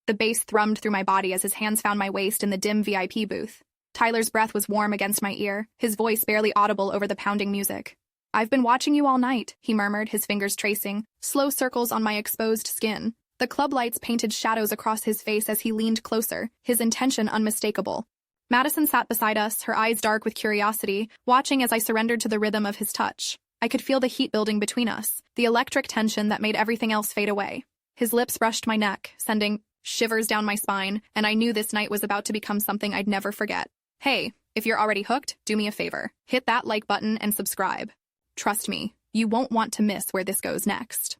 The bass thrummed through my body as his hands found my waist in the dim VIP booth. Tyler's breath was warm against my ear, his voice barely audible over the pounding music. "I've been watching you all night," he murmured, his fingers tracing slow circles on my exposed skin. The club lights painted shadows across his face as he leaned closer, his intention unmistakable. Madison sat beside us, her eyes dark with curiosity, watching as I surrendered to the rhythm of his touch. I could feel the heat building between us, the electric tension that made everything else fade away. His lips brushed my neck, sending shivers down my spine, and I knew this night was about to become something I'd never forget. Hey, if you're already hooked, do me a favor. Hit that like button and subscribe. Trust me, you won't want to miss where this goes next.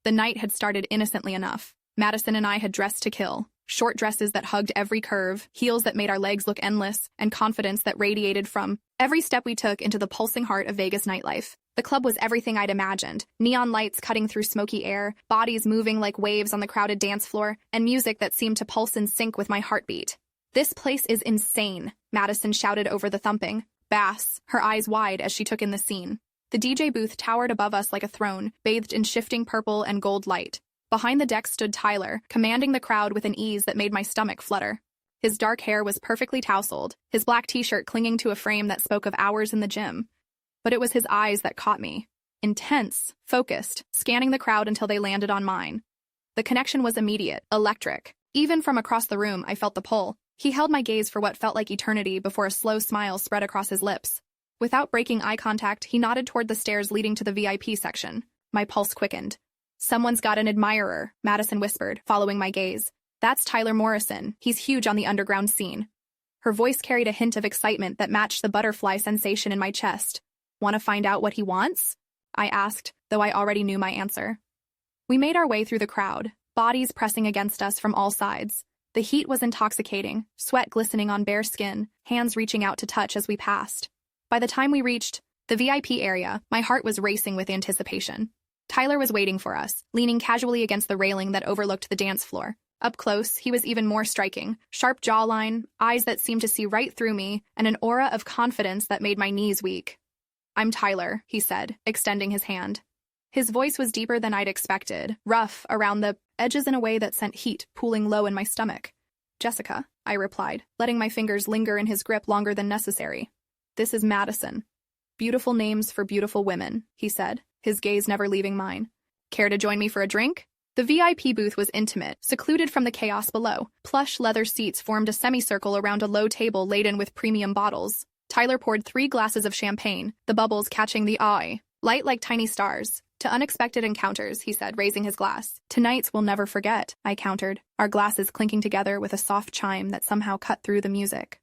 The night had started innocently enough. Madison and I had dressed to kill. Short dresses that hugged every curve, heels that made our legs look endless, and confidence that radiated from every step we took into the pulsing heart of Vegas nightlife. The club was everything I'd imagined. Neon lights cutting through smoky air, bodies moving like waves on the crowded dance floor, and music that seemed to pulse in sync with my heartbeat. "This place is insane," Madison shouted over the thumping bass, her eyes wide as she took in the scene. The DJ booth towered above us like a throne, bathed in shifting purple and gold light. Behind the deck stood Tyler, commanding the crowd with an ease that made my stomach flutter. His dark hair was perfectly tousled, his black t-shirt clinging to a frame that spoke of hours in the gym. But it was his eyes that caught me. Intense, focused, scanning the crowd until they landed on mine. The connection was immediate, electric. Even from across the room, I felt the pull. He held my gaze for what felt like eternity before a slow smile spread across his lips. Without breaking eye contact, he nodded toward the stairs leading to the VIP section. My pulse quickened. "Someone's got an admirer," Madison whispered, following my gaze. "That's Tyler Morrison. He's huge on the underground scene." Her voice carried a hint of excitement that matched the butterfly sensation in my chest. "Want to find out what he wants?" I asked, though I already knew my answer. We made our way through the crowd, bodies pressing against us from all sides. The heat was intoxicating, sweat glistening on bare skin, hands reaching out to touch as we passed. By the time we reached the VIP area, my heart was racing with anticipation. Tyler was waiting for us, leaning casually against the railing that overlooked the dance floor. Up close, he was even more striking. Sharp jawline, eyes that seemed to see right through me, and an aura of confidence that made my knees weak. "I'm Tyler," he said, extending his hand. His voice was deeper than I'd expected, rough around the edges in a way that sent heat pooling low in my stomach. "Jessica," I replied, letting my fingers linger in his grip longer than necessary. "This is Madison." "Beautiful names for beautiful women," he said, his gaze never leaving mine. "Care to join me for a drink?" The VIP booth was intimate, secluded from the chaos below. Plush leather seats formed a semicircle around a low table laden with premium bottles. Tyler poured 3 glasses of champagne, the bubbles catching the eye. "Light like tiny stars. To unexpected encounters," he said, raising his glass. "Tonight's we'll never forget," I countered, our glasses clinking together with a soft chime that somehow cut through the music.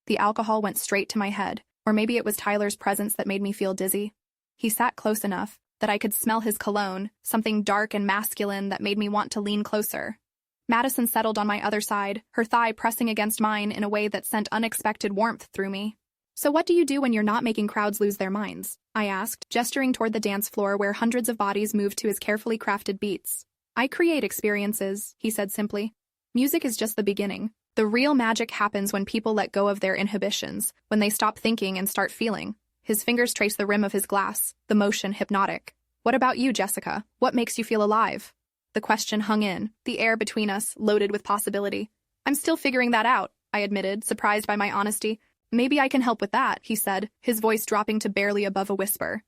The alcohol went straight to my head, or maybe it was Tyler's presence that made me feel dizzy. He sat close enough that I could smell his cologne, something dark and masculine that made me want to lean closer. Madison settled on my other side, her thigh pressing against mine in a way that sent unexpected warmth through me. "So what do you do when you're not making crowds lose their minds?" I asked, gesturing toward the dance floor where hundreds of bodies moved to his carefully crafted beats. "I create experiences," he said simply. "Music is just the beginning. The real magic happens when people let go of their inhibitions, when they stop thinking and start feeling." His fingers traced the rim of his glass, the motion hypnotic. "What about you, Jessica? What makes you feel alive?" The question hung in, the air between us loaded with possibility. "I'm still figuring that out," I admitted, surprised by my honesty. "Maybe I can help with that," he said, his voice dropping to barely above a whisper.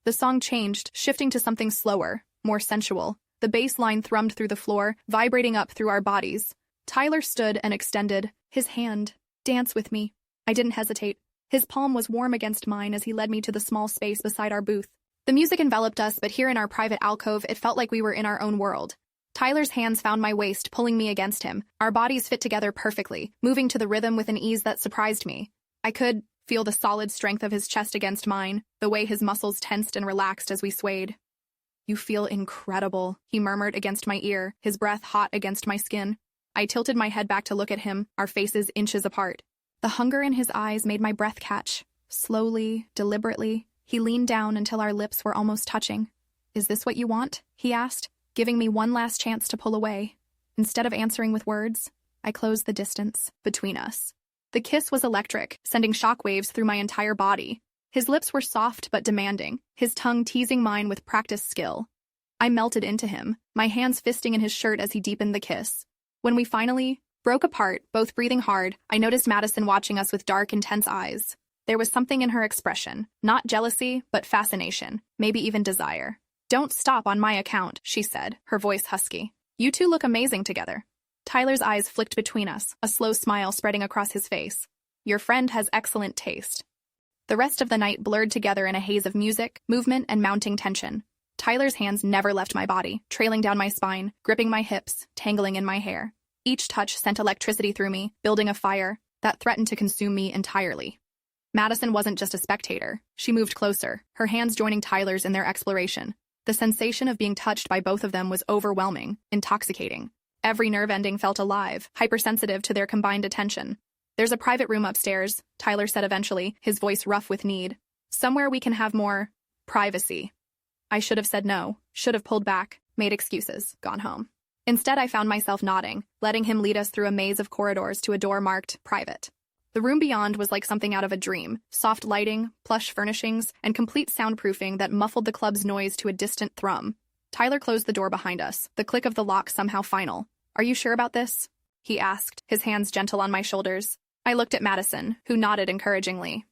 The song changed, shifting to something slower, more sensual. The bass line thrummed through the floor, vibrating up through our bodies. Tyler stood and extended his hand. "Dance with me." I didn't hesitate. His palm was warm against mine as he led me to the small space beside our booth. The music enveloped us, but here in our private alcove, it felt like we were in our own world. Tyler's hands found my waist, pulling me against him. Our bodies fit together perfectly, moving to the rhythm with an ease that surprised me. I could feel the solid strength of his chest against mine, the way his muscles tensed and relaxed as we swayed. "You feel incredible," he murmured against my ear, his breath hot against my skin. I tilted my head back to look at him, our faces inches apart. The hunger in his eyes made my breath catch. Slowly, deliberately, he leaned down until our lips were almost touching. "Is this what you want?" he asked, giving me one last chance to pull away. Instead of answering with words, I closed the distance between us. The kiss was electric, sending shockwaves through my entire body. His lips were soft but demanding, his tongue teasing mine with practiced skill. I melted into him, my hands fisting in his shirt as he deepened the kiss. When we finally broke apart, both breathing hard, I noticed Madison watching us with dark, intense eyes. There was something in her expression, not jealousy, but fascination, maybe even desire. "Don't stop on my account," she said, her voice husky. "You two look amazing together." Tyler's eyes flicked between us, a slow smile spreading across his face. "Your friend has excellent taste." The rest of the night blurred together in a haze of music, movement, and mounting tension. Tyler's hands never left my body, trailing down my spine, gripping my hips, tangling in my hair. Each touch sent electricity through me, building a fire that threatened to consume me entirely. Madison wasn't just a spectator. She moved closer, her hands joining Tyler's in their exploration. The sensation of being touched by both of them was overwhelming, intoxicating. Every nerve ending felt alive, hypersensitive to their combined attention. "There's a private room upstairs," Tyler said eventually, his voice rough with need. "Somewhere we can have more privacy." I should have said no, should have pulled back, made excuses, gone home. Instead, I found myself nodding, letting him lead us through a maze of corridors to a door marked private. The room beyond was like something out of a dream, soft lighting, plush furnishings, and complete soundproofing that muffled the club's noise to a distant thrum. Tyler closed the door behind us, the click of the lock somehow final. "Are you sure about this?" he asked, his hands gentle on my shoulders. I looked at Madison, who nodded encouragingly.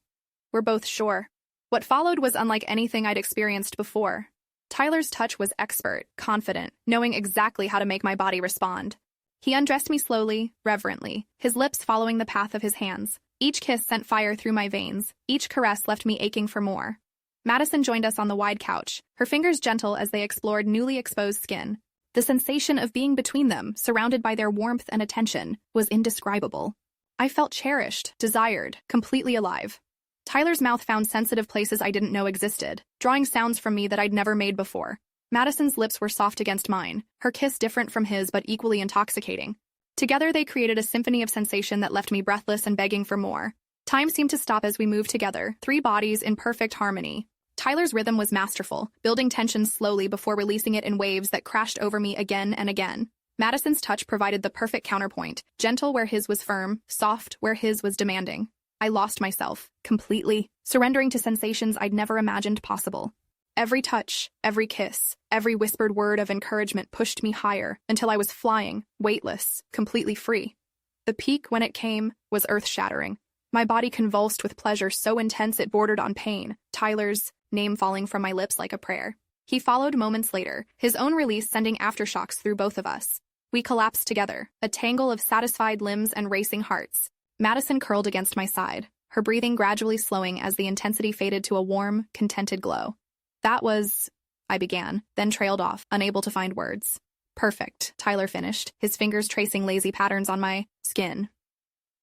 "We're both sure." What followed was unlike anything I'd experienced before. Tyler's touch was expert, confident, knowing exactly how to make my body respond. He undressed me slowly, reverently, his lips following the path of his hands. Each kiss sent fire through my veins, each caress left me aching for more. Madison joined us on the wide couch, her fingers gentle as they explored newly exposed skin. The sensation of being between them, surrounded by their warmth and attention, was indescribable. I felt cherished, desired, completely alive. Tyler's mouth found sensitive places I didn't know existed, drawing sounds from me that I'd never made before. Madison's lips were soft against mine, her kiss different from his but equally intoxicating. Together they created a symphony of sensation that left me breathless and begging for more. Time seemed to stop as we moved together, three bodies in perfect harmony. Tyler's rhythm was masterful, building tension slowly before releasing it in waves that crashed over me again and again. Madison's touch provided the perfect counterpoint, gentle where his was firm, soft where his was demanding. I lost myself, completely, surrendering to sensations I'd never imagined possible. Every touch, every kiss, every whispered word of encouragement pushed me higher until I was flying, weightless, completely free. The peak, when it came, was earth-shattering. My body convulsed with pleasure so intense it bordered on pain, Tyler's name falling from my lips like a prayer. He followed moments later, his own release sending aftershocks through both of us. We collapsed together, a tangle of satisfied limbs and racing hearts. Madison curled against my side, her breathing gradually slowing as the intensity faded to a warm, contented glow. "That was," I began, then trailed off, unable to find words. "Perfect," Tyler finished, his fingers tracing lazy patterns on my skin.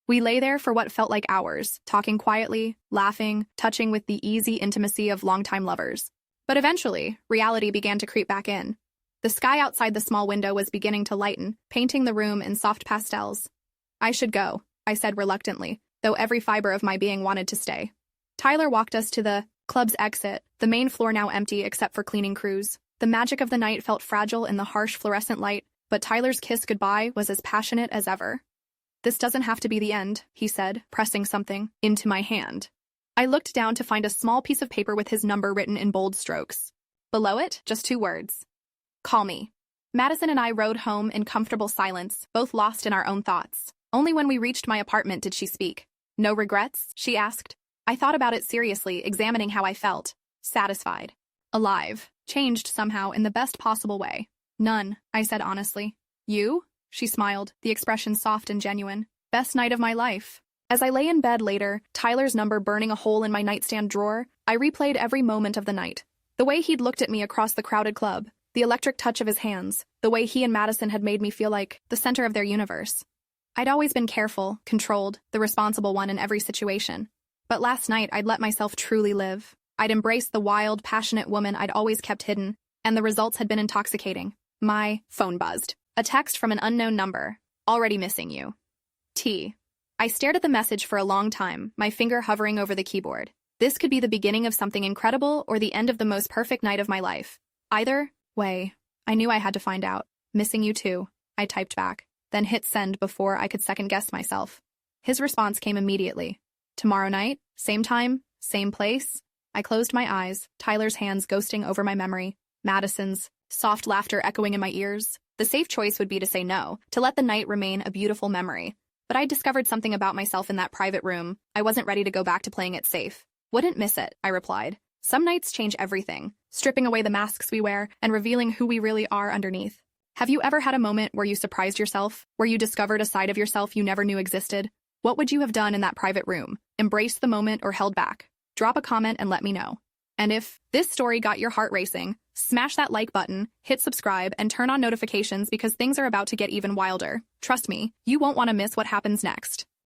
We lay there for what felt like hours, talking quietly, laughing, touching with the easy intimacy of longtime lovers. But eventually, reality began to creep back in. The sky outside the small window was beginning to lighten, painting the room in soft pastels. "I should go," I said reluctantly, though every fiber of my being wanted to stay. Tyler walked us to the club's exit, the main floor now empty except for cleaning crews. The magic of the night felt fragile in the harsh fluorescent light, but Tyler's kiss goodbye was as passionate as ever. "This doesn't have to be the end," he said, pressing something into my hand. I looked down to find a small piece of paper with his number written in bold strokes. Below it, just 2 words. "Call me." Madison and I rode home in comfortable silence, both lost in our own thoughts. Only when we reached my apartment did she speak. "No regrets?" she asked. I thought about it seriously, examining how I felt. Satisfied. Alive. Changed somehow in the best possible way. "None," I said honestly. "You?" She smiled, the expression soft and genuine. "Best night of my life." As I lay in bed later, Tyler's number burning a hole in my nightstand drawer, I replayed every moment of the night. The way he'd looked at me across the crowded club, the electric touch of his hands, the way he and Madison had made me feel like the center of their universe. I'd always been careful, controlled, the responsible one in every situation. But last night, I'd let myself truly live. I'd embraced the wild, passionate woman I'd always kept hidden, and the results had been intoxicating. My phone buzzed. A text from an unknown number. "Already missing you. T." I stared at the message for a long time, my finger hovering over the keyboard. This could be the beginning of something incredible or the end of the most perfect night of my life. Either way, I knew I had to find out. "Missing you too," I typed back, then hit send before I could second-guess myself. His response came immediately. "Tomorrow night, same time, same place." I closed my eyes, Tyler's hands ghosting over my memory, Madison's soft laughter echoing in my ears. The safe choice would be to say no, to let the night remain a beautiful memory. But I discovered something about myself in that private room. I wasn't ready to go back to playing it safe. Wouldn't miss it, I replied. Some nights change everything, stripping away the masks we wear and revealing who we really are underneath. Have you ever had a moment where you surprised yourself, where you discovered a side of yourself you never knew existed? What would you have done in that private room? Embraced the moment or held back? Drop a comment and let me know. And if this story got your heart racing, smash that like button, hit subscribe, and turn on notifications because things are about to get even wilder. Trust me, you won't want to miss what happens next.